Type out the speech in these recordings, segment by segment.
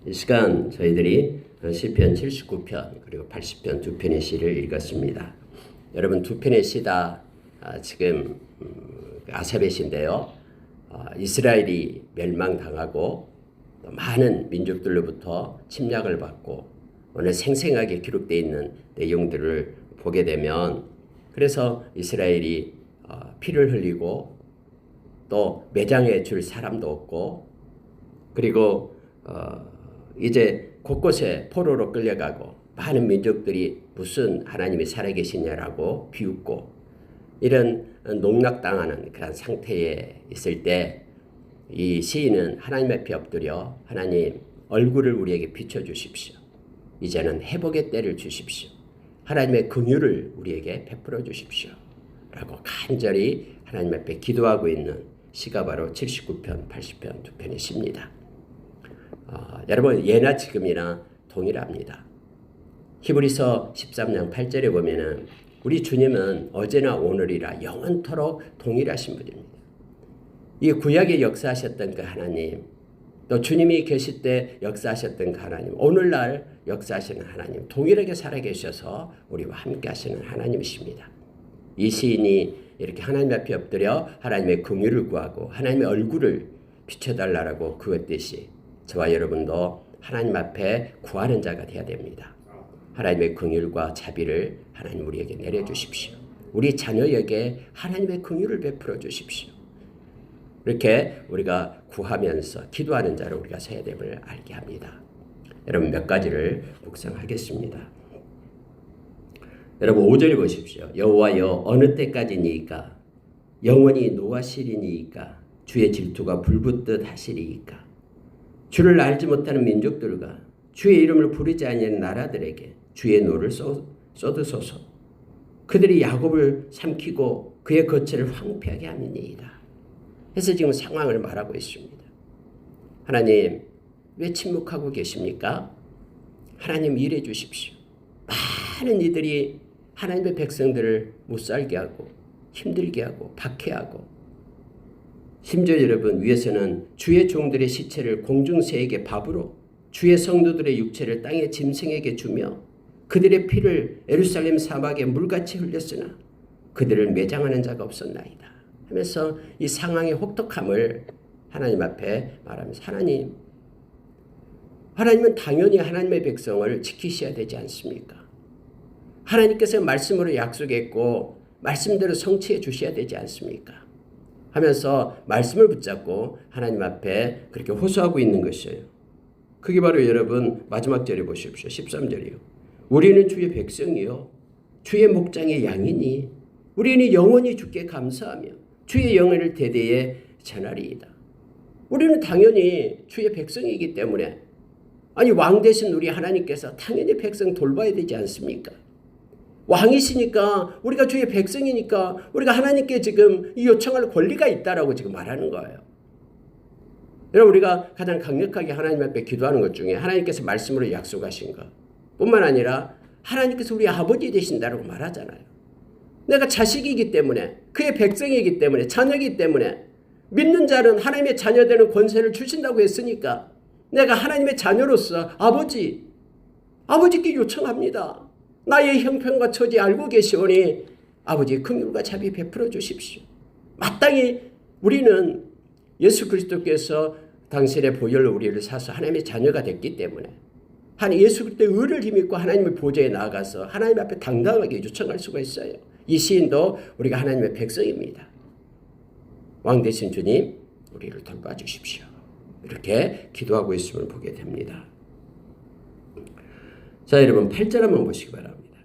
이 시간 저희들이 시편 79편 그리고 80편 두 편의 시를 읽었습니다. 여러분 두 편의 시다 지금 아삽의 시인데요. 이스라엘이 멸망당하고 많은 민족들로부터 침략을 받고 오늘 생생하게 기록되어 있는 내용들을 보게 되면 그래서 이스라엘이 피를 흘리고 또 매장해 줄 사람도 없고 그리고 이제 곳곳에 포로로 끌려가고 많은 민족들이 무슨 하나님이 살아계시냐라고 비웃고 이런 농락당하는 그런 상태에 있을 때 이 시인은 하나님 앞에 엎드려 하나님 얼굴을 우리에게 비춰주십시오. 이제는 회복의 때를 주십시오. 하나님의 긍휼을 우리에게 베풀어 주십시오. 라고 간절히 하나님 앞에 기도하고 있는 시가 바로 79편, 80편 두 편의 시입니다. 여러분 예나 지금이나 동일합니다. 히브리서 13장 8절에 보면은 우리 주님은 어제나 오늘이라 영원토록 동일하신 분입니다. 이 구약에 역사하셨던 그 하나님, 또 주님이 계실 때 역사하셨던 그 하나님, 오늘날 역사하시는 하나님, 동일하게 살아계셔서 우리와 함께 하시는 하나님이십니다. 이 시인이 이렇게 하나님 앞에 엎드려 하나님의 긍휼을 구하고 하나님의 얼굴을 비춰달라고 그것듯이 저와 여러분도 하나님 앞에 구하는 자가 되어야 됩니다. 하나님의 긍휼과 자비를 하나님 우리에게 내려주십시오. 우리 자녀에게 하나님의 긍휼을 베풀어 주십시오. 이렇게 우리가 구하면서 기도하는 자로 우리가 서야 됨을 알게 합니다. 여러분 몇 가지를 묵상하겠습니다. 여러분 5절을 보십시오. 여호와여 어느 때까지니이까 영원히 노하시리니이까 주의 질투가 불붙듯 하시리이까 주를 알지 못하는 민족들과 주의 이름을 부르지 아니하는 나라들에게 주의 노를 쏟으소서. 그들이 야곱을 삼키고 그의 거처를 황폐하게 함이니이다. 그래서 지금 상황을 말하고 있습니다. 하나님 왜 침묵하고 계십니까? 하나님 일해 주십시오. 많은 이들이 하나님의 백성들을 못살게 하고 힘들게 하고 박해하고 심지어 여러분 위에서는 주의 종들의 시체를 공중새에게 밥으로 주의 성도들의 육체를 땅의 짐승에게 주며 그들의 피를 예루살렘 사막에 물같이 흘렸으나 그들을 매장하는 자가 없었나이다 하면서 이 상황의 혹독함을 하나님 앞에 말하면서 하나님은 당연히 하나님의 백성을 지키셔야 되지 않습니까? 하나님께서 말씀으로 약속했고 말씀대로 성취해 주셔야 되지 않습니까? 하면서 말씀을 붙잡고 하나님 앞에 그렇게 호소하고 있는 것이에요. 그게 바로 여러분 마지막 절에 보십시오. 13절이요. 우리는 주의 백성이요 주의 목장의 양이니 우리는 영원히 주께 감사하며 주의 영예를 대대에 전하리이다. 우리는 당연히 주의 백성이기 때문에 왕 되신 우리 하나님께서 당연히 백성 돌봐야 되지 않습니까? 왕이시니까 우리가 주의 백성이니까 우리가 하나님께 지금 이 요청할 권리가 있다라고 지금 말하는 거예요. 여러분 우리가 가장 강력하게 하나님 앞에 기도하는 것 중에 하나님께서 말씀으로 약속하신 것 뿐만 아니라 하나님께서 우리 아버지 되신다라고 말하잖아요. 내가 자식이기 때문에 그의 백성이기 때문에 자녀이기 때문에 믿는 자는 하나님의 자녀되는 권세를 주신다고 했으니까 내가 하나님의 자녀로서 아버지께 요청합니다. 나의 형편과 처지 알고 계시오니 아버지의 긍휼과 자비 베풀어 주십시오. 마땅히 우리는 예수 그리스도께서 당신의 보혈로 우리를 사서 하나님의 자녀가 됐기 때문에 예수 그리스도의 의를 힘입고 하나님의 보좌에 나아가서 하나님 앞에 당당하게 요청할 수가 있어요. 이 시인도 우리가 하나님의 백성입니다. 왕 되신 주님 우리를 돌봐주십시오. 이렇게 기도하고 있음을 보게 됩니다. 자 여러분 8절 한번 보시기 바랍니다.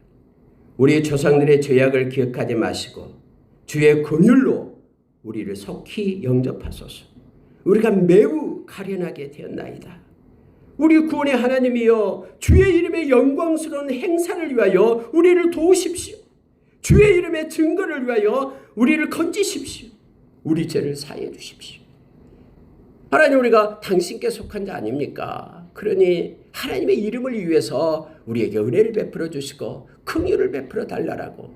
우리 조상들의 죄악을 기억하지 마시고 주의 긍휼로 우리를 속히 영접하소서. 우리가 매우 가련하게 되었나이다. 우리 구원의 하나님이여 주의 이름의 영광스러운 행사를 위하여 우리를 도우십시오. 주의 이름의 증거를 위하여 우리를 건지십시오. 우리 죄를 사해 주십시오. 하나님 우리가 당신께 속한 자 아닙니까? 그러니 하나님의 이름을 위해서 우리에게 은혜를 베풀어 주시고 긍휼을 베풀어 달라라고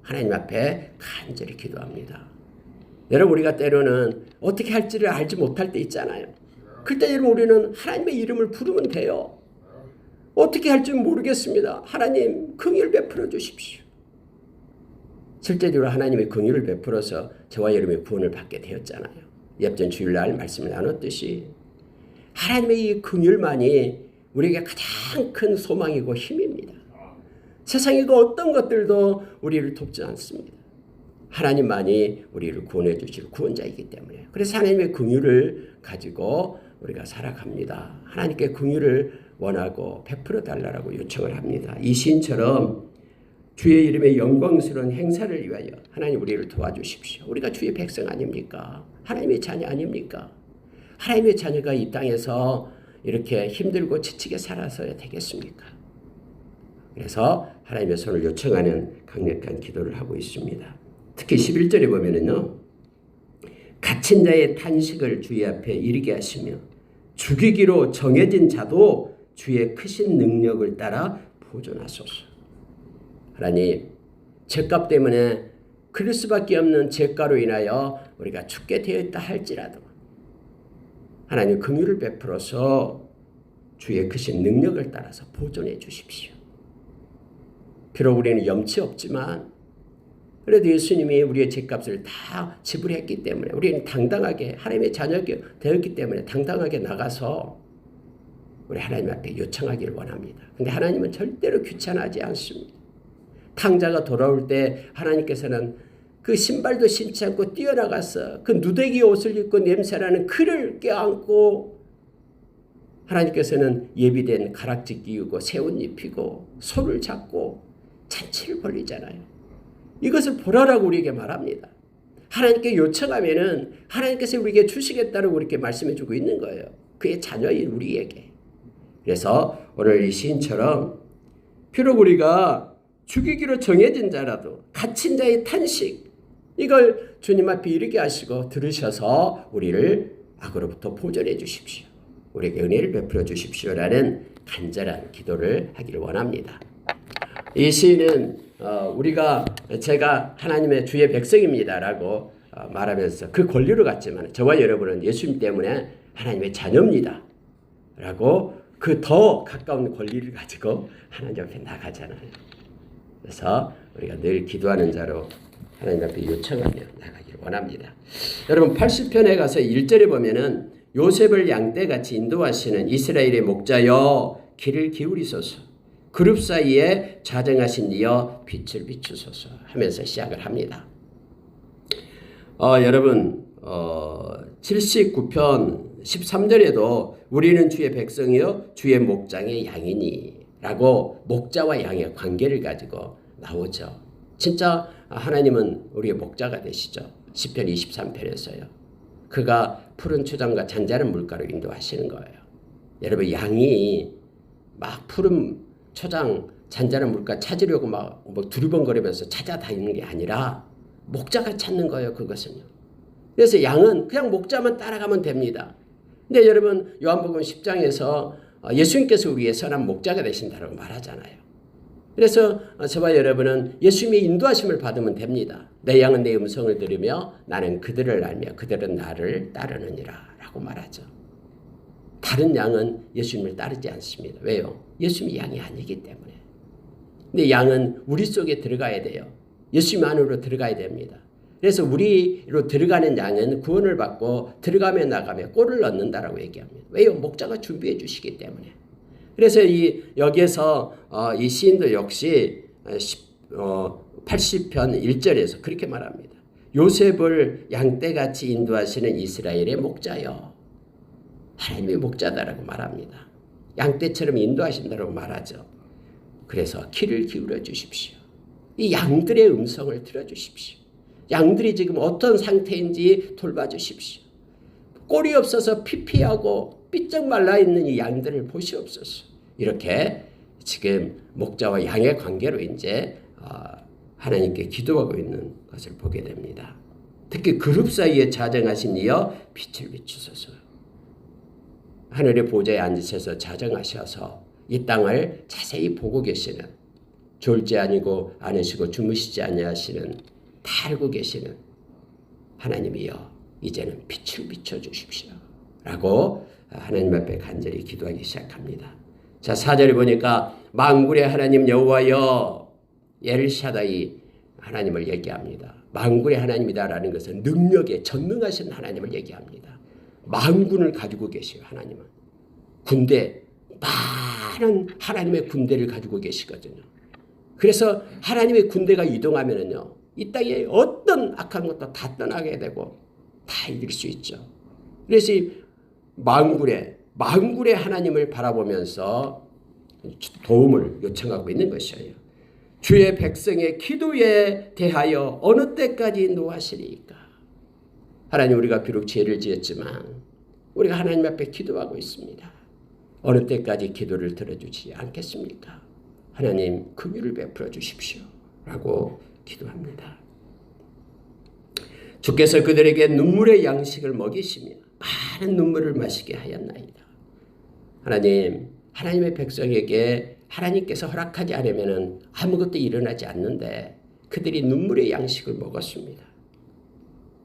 하나님 앞에 간절히 기도합니다. 여러분 우리가 때로는 어떻게 할지를 알지 못할 때 있잖아요. 그때 여러분 우리는 하나님의 이름을 부르면 돼요. 어떻게 할지 모르겠습니다. 하나님 긍휼 베풀어 주십시오. 실제적으로 하나님의 긍휼을 베풀어서 저와 여러분의 구원을 받게 되었잖아요. 엽전 주일날 말씀을 나눴듯이 하나님의 이 긍휼만이 우리에게 가장 큰 소망이고 힘입니다. 세상의 그 어떤 것들도 우리를 돕지 않습니다. 하나님만이 우리를 구원해 주실 구원자이기 때문에. 그래서 하나님의 긍휼을 가지고 우리가 살아갑니다. 하나님께 긍휼을 원하고 베풀어 달라고 요청을 합니다. 이 시인처럼 주의 이름의 영광스러운 행사를 위하여 하나님 우리를 도와주십시오. 우리가 주의 백성 아닙니까? 하나님의 자녀 아닙니까? 하나님의 자녀가 이 땅에서 이렇게 힘들고 지치게 살아서야 되겠습니까? 그래서 하나님의 손을 요청하는 강력한 기도를 하고 있습니다. 특히 11절에 보면은요. 갇힌 자의 탄식을 주의 앞에 이르게 하시며 죽이기로 정해진 자도 주의 크신 능력을 따라 보존하소서. 하나님, 죄값 때문에 그럴 수밖에 없는 죄가로 인하여 우리가 죽게 되어 있다 할지라도 하나님 긍휼을 베풀어서 주의 크신 능력을 따라서 보존해 주십시오. 비록 우리는 염치 없지만 그래도 예수님이 우리의 죄값을 다 지불했기 때문에 우리는 당당하게 하나님의 자녀가 되었기 때문에 당당하게 나가서 우리 하나님 앞에 요청하기를 원합니다. 그런데 하나님은 절대로 귀찮아하지 않습니다. 탕자가 돌아올 때 하나님께서는 그 신발도 신지 않고 뛰어나가서 그 누더기 옷을 입고 냄새나는 그를 껴안고 하나님께서는 예비된 가락지 끼우고 새 옷 입히고 소를 잡고 잔치를 벌리잖아요. 이것을 보라라고 우리에게 말합니다. 하나님께 요청하면은 하나님께서 우리에게 주시겠다고 이렇게 말씀해주고 있는 거예요. 그의 자녀인 우리에게. 그래서 오늘 이 시인처럼 비록 우리가 죽이기로 정해진 자라도 갇힌 자의 탄식 이걸 주님 앞에 이르게 하시고 들으셔서 우리를 악으로부터 보존해 주십시오. 우리에게 은혜를 베풀어 주십시오라는 간절한 기도를 하기를 원합니다. 이 시인은 제가 하나님의 주의 백성입니다라고 말하면서 그 권리를 갖지만 저와 여러분은 예수님 때문에 하나님의 자녀입니다 라고 그 더 가까운 권리를 가지고 하나님 앞에 나가잖아요. 그래서 우리가 늘 기도하는 자로 하나님 앞에 요청하며 나가기를 원합니다. 여러분 80편에 가서 1절에 보면은 요셉을 양떼같이 인도하시는 이스라엘의 목자여 길을 기울이소서 그룹 사이에 좌정하신 이여 빛을 비추소서 하면서 시작을 합니다. 여러분 79편 13절에도 우리는 주의 백성이여 주의 목장의 양이니 라고 목자와 양의 관계를 가지고 나오죠. 진짜 하나님은 우리의 목자가 되시죠. 시편 23편에서요. 그가 푸른 초장과 잔잔한 물가로 인도하시는 거예요. 여러분 양이 막 푸른 초장 잔잔한 물가 찾으려고 막 두리번거리면서 찾아다니는 게 아니라 목자가 찾는 거예요. 그것은요. 그래서 양은 그냥 목자만 따라가면 됩니다. 근데 여러분 요한복음 10장에서 예수님께서 우리의 선한 목자가 되신다고 말하잖아요. 그래서 저와 여러분은 예수님의 인도하심을 받으면 됩니다. 내 양은 내 음성을 들으며 나는 그들을 알며 그들은 나를 따르느니라 라고 말하죠. 다른 양은 예수님을 따르지 않습니다. 왜요? 예수님이 양이 아니기 때문에. 근데 양은 우리 속에 들어가야 돼요. 예수님 안으로 들어가야 됩니다. 그래서 우리로 들어가는 양은 구원을 받고 들어가며 나가며 꼴을 얻는다라고 얘기합니다. 왜요? 목자가 준비해 주시기 때문에. 그래서 여기에서 이 시인도 역시 80편 1절에서 그렇게 말합니다. 요셉을 양떼같이 인도하시는 이스라엘의 목자여. 하나님의 목자다라고 말합니다. 양떼처럼 인도하신다라고 말하죠. 그래서 귀를 기울여 주십시오. 이 양들의 음성을 들어주십시오. 양들이 지금 어떤 상태인지 돌봐주십시오. 꼴이 없어서 피피하고 삐쩍 말라있는 이 양들을 보시옵소서. 이렇게 지금 목자와 양의 관계로 이제 하나님께 기도하고 있는 것을 보게 됩니다. 특히 그룹 사이에 자정하신 이여 빛을 비추소서. 하늘의 보좌에 앉으셔서 자정하셔서 이 땅을 자세히 보고 계시는 졸지 아니고 않으시고 주무시지 아니하시는 다 알고 계시는 하나님이여 이제는 빛을 비춰주십시오 라고 하나님 앞에 간절히 기도하기 시작합니다. 자, 4절에 보니까 만군의 하나님 여호와여 엘샤다이 하나님을 얘기합니다. 만군의 하나님이다라는 것은 능력에 전능하신 하나님을 얘기합니다. 만군을 가지고 계셔요. 하나님은. 군대, 많은 하나님의 군대를 가지고 계시거든요. 그래서 하나님의 군대가 이동하면은요, 이 땅에 어떤 악한 것도 다 떠나게 되고 다 이길 수 있죠. 그래서 이 만군의 하나님을 바라보면서 도움을 요청하고 있는 것이에요. 주의 백성의 기도에 대하여 어느 때까지 노하시리까? 하나님, 우리가 비록 죄를 지었지만 우리가 하나님 앞에 기도하고 있습니다. 어느 때까지 기도를 들어주지 않겠습니까? 하나님, 긍휼을 베풀어 주십시오 라고 기도합니다. 주께서 그들에게 눈물의 양식을 먹이시며 많은 눈물을 마시게 하였나이다. 하나님, 하나님의 백성에게 하나님께서 허락하지 않으면 아무것도 일어나지 않는데 그들이 눈물의 양식을 먹었습니다.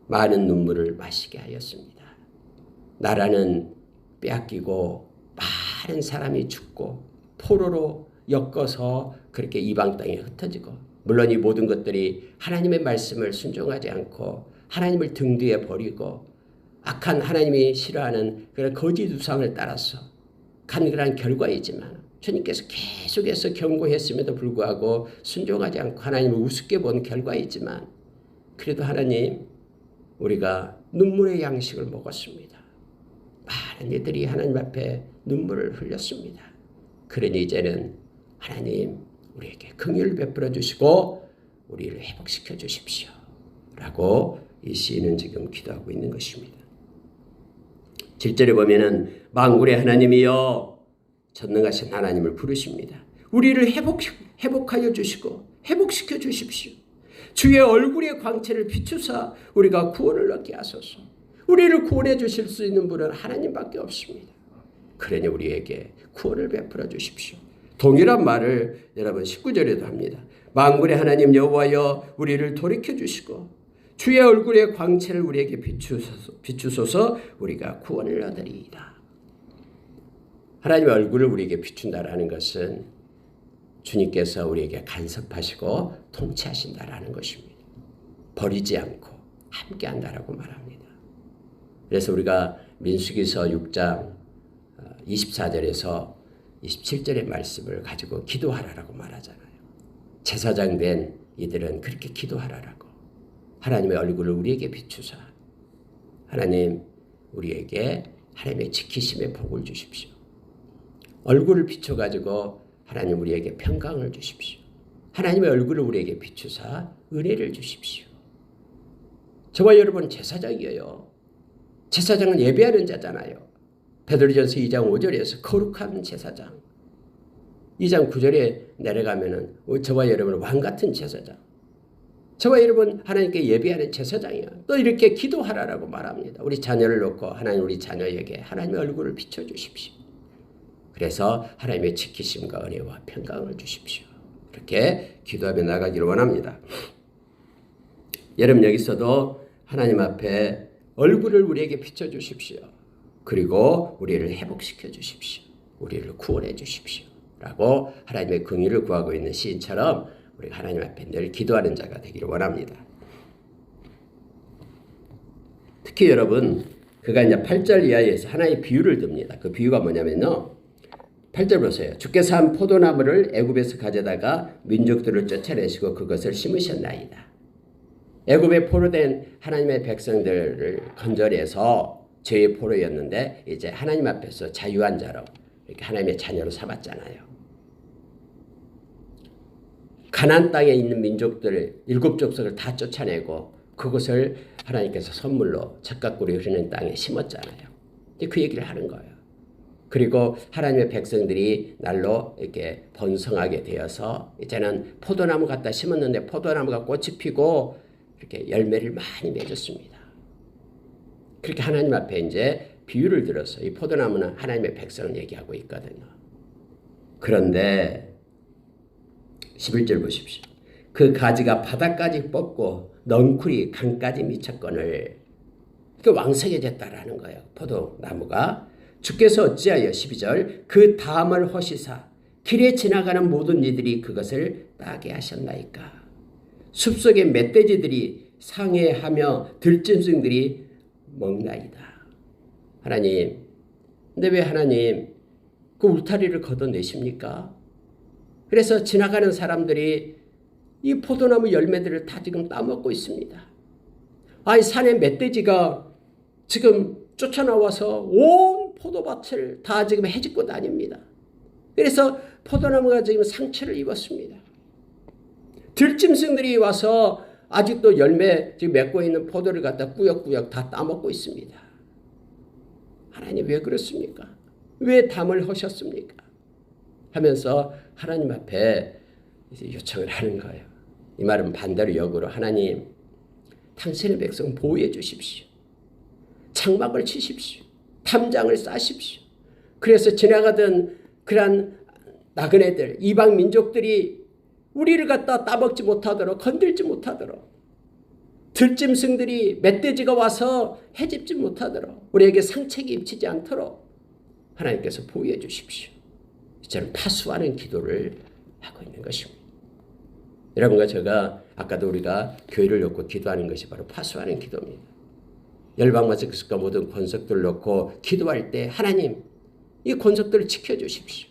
많은 눈물을 마시게 하였습니다. 나라는 빼앗기고 많은 사람이 죽고 포로로 엮어서 그렇게 이방 땅에 흩어지고, 물론 이 모든 것들이 하나님의 말씀을 순종하지 않고 하나님을 등 뒤에 버리고 악한 하나님이 싫어하는 그런 거짓 우상을 따라서 간 그런 결과이지만, 주님께서 계속해서 경고했음에도 불구하고 순종하지 않고 하나님을 우습게 본 결과이지만, 그래도 하나님, 우리가 눈물의 양식을 먹었습니다. 많은 이들이 하나님 앞에 눈물을 흘렸습니다. 그러니 이제는 하나님, 우리에게 긍휼을 베풀어 주시고 우리를 회복시켜 주십시오 라고 이 시인은 지금 기도하고 있는 것입니다. 7절에 보면은 만군의 하나님이여, 전능하신 하나님을 부르십니다. 우리를 회복하여 주시고 회복시켜 주십시오. 주의 얼굴의 광채를 비추사 우리가 구원을 얻게 하소서. 우리를 구원해 주실 수 있는 분은 하나님밖에 없습니다. 그러니 우리에게 구원을 베풀어 주십시오. 동일한 말을 여러분 19절에도 합니다. 만군의 하나님 여호와여, 우리를 돌이켜 주시고 주의 얼굴의 광채를 우리에게 비추소서. 우리가 구원을 얻으리이다. 하나님의 얼굴을 우리에게 비춘다라는 것은 주님께서 우리에게 간섭하시고 통치하신다라는 것입니다. 버리지 않고 함께한다라고 말합니다. 그래서 우리가 민수기서 6장 24절에서 27절의 말씀을 가지고 기도하라라고 말하잖아요. 제사장 된 이들은 그렇게 기도하라라고. 하나님의 얼굴을 우리에게 비추사 하나님, 우리에게 하나님의 지키심의 복을 주십시오. 얼굴을 비춰가지고 하나님, 우리에게 평강을 주십시오. 하나님의 얼굴을 우리에게 비추사 은혜를 주십시오. 저와 여러분 제사장이에요. 제사장은 예배하는 자잖아요. 베드로전서 2장 5절에서 거룩한 제사장, 2장 9절에 내려가면은 저와 여러분은 왕같은 제사장, 저와 여러분 하나님께 예배하는 제사장이야. 또 이렇게 기도하라라고 말합니다. 우리 자녀를 놓고 하나님, 우리 자녀에게 하나님의 얼굴을 비춰주십시오. 그래서 하나님의 지키심과 은혜와 평강을 주십시오. 이렇게 기도하며 나가기를 원합니다. 여러분, 여기서도 하나님 앞에 얼굴을 우리에게 비춰주십시오. 그리고 우리를 회복시켜 주십시오. 우리를 구원해 주십시오 라고 하나님의 긍휼을 구하고 있는 시인처럼 우리가 하나님 앞에 늘 기도하는 자가 되기를 원합니다. 특히 여러분, 그가 이제 8절 이하에서 하나의 비유를 듭니다. 그 비유가 뭐냐면요, 8절 보세요. 주께서 한 포도나무를 애굽에서 가져다가 민족들을 쫓아내시고 그것을 심으셨나이다. 애굽에 포로된 하나님의 백성들을 건져내서 죄의 포로였는데 이제 하나님 앞에서 자유한 자로 이렇게 하나님의 자녀로 삼았잖아요. 가나안 땅에 있는 민족들 7족속을 다 쫓아내고 그것을 하나님께서 선물로 젖가꿀이 흐르는 땅에 심었잖아요. 그 얘기를 하는 거예요. 그리고 하나님의 백성들이 날로 이렇게 번성하게 되어서 이제는 포도나무 갖다 심었는데 포도나무가 꽃이 피고 이렇게 열매를 많이 맺었습니다. 그렇게 하나님 앞에 이제 비유를 들어서 이 포도나무는 하나님의 백성을 얘기하고 있거든요. 그런데 11절 보십시오. 그 가지가 바닥까지 뻗고 넝쿨이 강까지 미쳤거늘, 그 왕성해졌다라는 거예요. 포도나무가 주께서 어찌하여 12절 그 다음을 허시사 길에 지나가는 모든 이들이 그것을 따게 하셨나이까. 숲속의 멧돼지들이 상해하며 들짐승들이 먹나이다. 하나님, 근데 왜 하나님 그 울타리를 걷어내십니까? 그래서 지나가는 사람들이 이 포도나무 열매들을 다 지금 따먹고 있습니다. 아이 산의 멧돼지가 지금 쫓아나와서 온 포도밭을 다 지금 헤집고 다닙니다. 그래서 포도나무가 지금 상처를 입었습니다. 들짐승들이 와서 아직도 열매 지금 맺고 있는 포도를 갖다 꾸역꾸역 다 따먹고 있습니다. 하나님 왜 그렇습니까? 왜 담을 허셨습니까? 하면서 하나님 앞에 이제 요청을 하는 거예요. 이 말은 반대로 역으로 하나님 당신의 백성 보호해 주십시오. 장막을 치십시오. 담장을 쌓으십시오. 그래서 지나가던 그런 나그네들 이방 민족들이 우리를 갖다 따먹지 못하도록 건들지 못하도록 들짐승들이 멧돼지가 와서 해집지 못하도록 우리에게 상책이 입히지 않도록 하나님께서 보호해 주십시오. 저는 파수하는 기도를 하고 있는 것입니다. 여러분과 제가 아까도 우리가 교회를 놓고 기도하는 것이 바로 파수하는 기도입니다. 열방마스크스과 모든 권속들을 놓고 기도할 때 하나님 이 권속들을 지켜주십시오.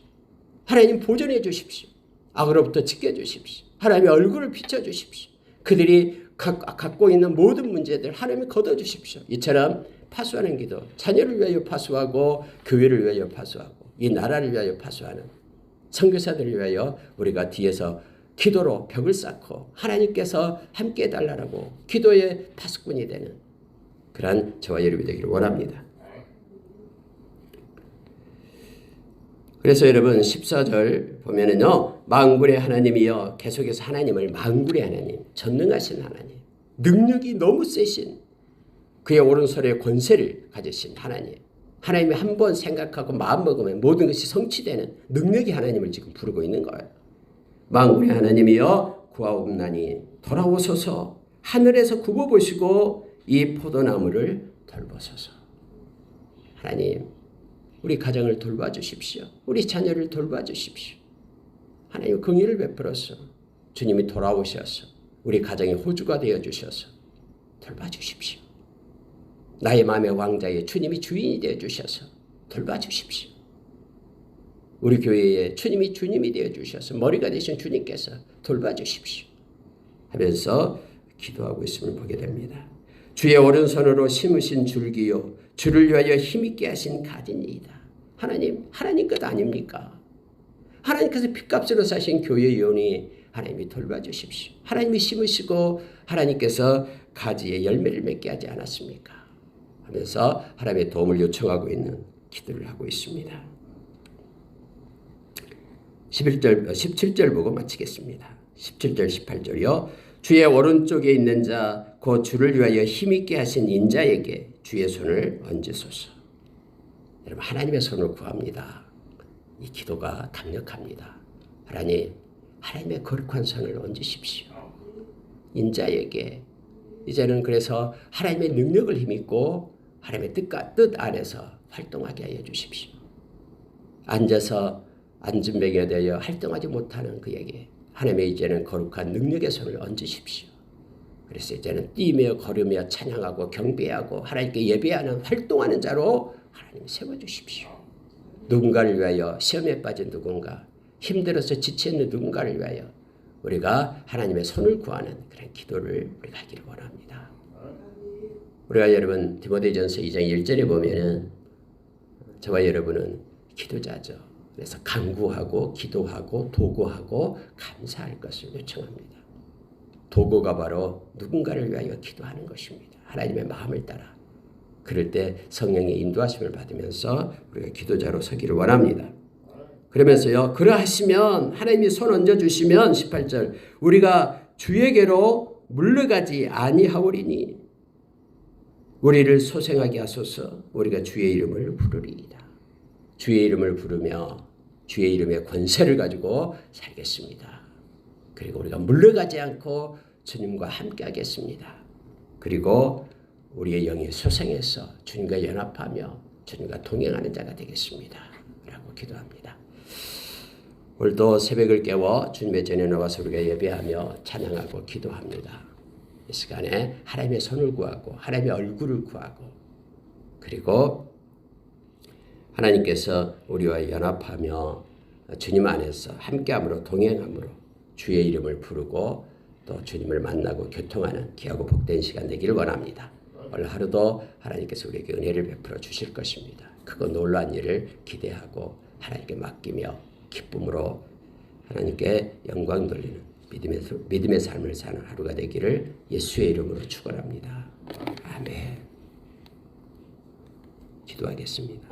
하나님 보존해 주십시오. 악으로부터 지켜주십시오. 하나님의 얼굴을 비춰주십시오. 그들이 갖고 있는 모든 문제들 하나님이 걷어주십시오. 이처럼 파수하는 기도, 자녀를 위하여 파수하고 교회를 위하여 파수하고 이 나라를 위하여 파수하는 선교사들을 위하여 우리가 뒤에서 기도로 벽을 쌓고 하나님께서 함께 해달라고 기도의 파수꾼이 되는 그러한 저와 여러분이 되기를 원합니다. 그래서 여러분 14절 보면은요. 만군의 하나님이여 계속해서 하나님을 만군의 하나님, 전능하신 하나님, 능력이 너무 세신 그의 오른손에 권세를 가지신 하나님. 하나님이 한번 생각하고 마음먹으면 모든 것이 성취되는 능력이 하나님을 지금 부르고 있는 거예요. 만군의 하나님이여 구하옵나니 돌아오소서 하늘에서 굽어보시고 이 포도나무를 돌보소서. 하나님 우리 가정을 돌봐주십시오. 우리 자녀를 돌봐주십시오. 하나님 긍휼을 베풀어서 주님이 돌아오셔서 우리 가정의 호주가 되어주셔서 돌봐주십시오. 나의 마음의 왕자에 주님이 주인이 되어주셔서 돌봐주십시오. 우리 교회에 주님이 주님이 되어주셔서 머리가 되신 주님께서 돌봐주십시오. 하면서 기도하고 있음을 보게 됩니다. 주의 오른손으로 심으신 줄기요 주를 위하여 힘있게 하신 가지니이다. 하나님 것 아닙니까? 하나님께서 핏값으로 사신 교회 의원이 하나님이 돌봐주십시오. 하나님이 심으시고 하나님께서 가지에 열매를 맺게 하지 않았습니까? 하면서 하나님의 도움을 요청하고 있는 기도를 하고 있습니다. 17절 보고 마치겠습니다. 17절 18절이요. 주의 오른쪽에 있는 자 곧 주를 위하여 힘있게 하신 인자에게 주의 손을 얹으소서. 여러분 하나님의 손을 구합니다. 이 기도가 강력합니다. 하나님의 거룩한 손을 얹으십시오. 인자에게 이제는 그래서 하나님의 능력을 힘입고 하나님의 뜻 안에서 활동하게 하여 주십시오. 앉아서 앉은 뱅에 되어 활동하지 못하는 그에게 하나님의 이제는 거룩한 능력의 손을 얹으십시오. 그래서 이제는 뛰며 걸으며 찬양하고 경배하고 하나님께 예배하는 활동하는 자로 하나님 세워주십시오. 누군가를 위하여 시험에 빠진 누군가, 힘들어서 지쳐있는 누군가를 위하여 우리가 하나님의 손을 구하는 그런 기도를 우리가 하기를 원합니다. 우리가 여러분 디모데전서 2장 1절에 보면은 저와 여러분은 기도자죠. 그래서 간구하고 기도하고 도구하고 감사할 것을 요청합니다. 도구가 바로 누군가를 위하여 기도하는 것입니다. 하나님의 마음을 따라. 그럴 때 성령의 인도하심을 받으면서 우리가 기도자로 서기를 원합니다. 그러면서요. 그러하시면 하나님이 손 얹어주시면 18절 우리가 주에게로 물러가지 아니하오리니 우리를 소생하게 하소서. 우리가 주의 이름을 부르리이다. 주의 이름을 부르며 주의 이름의 권세를 가지고 살겠습니다. 그리고 우리가 물러가지 않고 주님과 함께 하겠습니다. 그리고 우리의 영이 소생해서 주님과 연합하며 주님과 동행하는 자가 되겠습니다. 라고 기도합니다. 오늘도 새벽을 깨워 주님의 전에 나와서 우리가 예배하며 찬양하고 기도합니다. 이 시간에 하나님의 손을 구하고 하나님의 얼굴을 구하고 그리고 하나님께서 우리와 연합하며 주님 안에서 함께함으로 동행함으로 주의 이름을 부르고 또 주님을 만나고 교통하는 귀하고 복된 시간 되기를 원합니다. 오늘 하루도 하나님께서 우리에게 은혜를 베풀어 주실 것입니다. 크고 놀라운 일을 기대하고 하나님께 맡기며 기쁨으로 하나님께 영광 돌리는 믿음의 삶을 사는 하루가 되기를 예수의 이름으로 축원합니다. 아멘. 기도하겠습니다.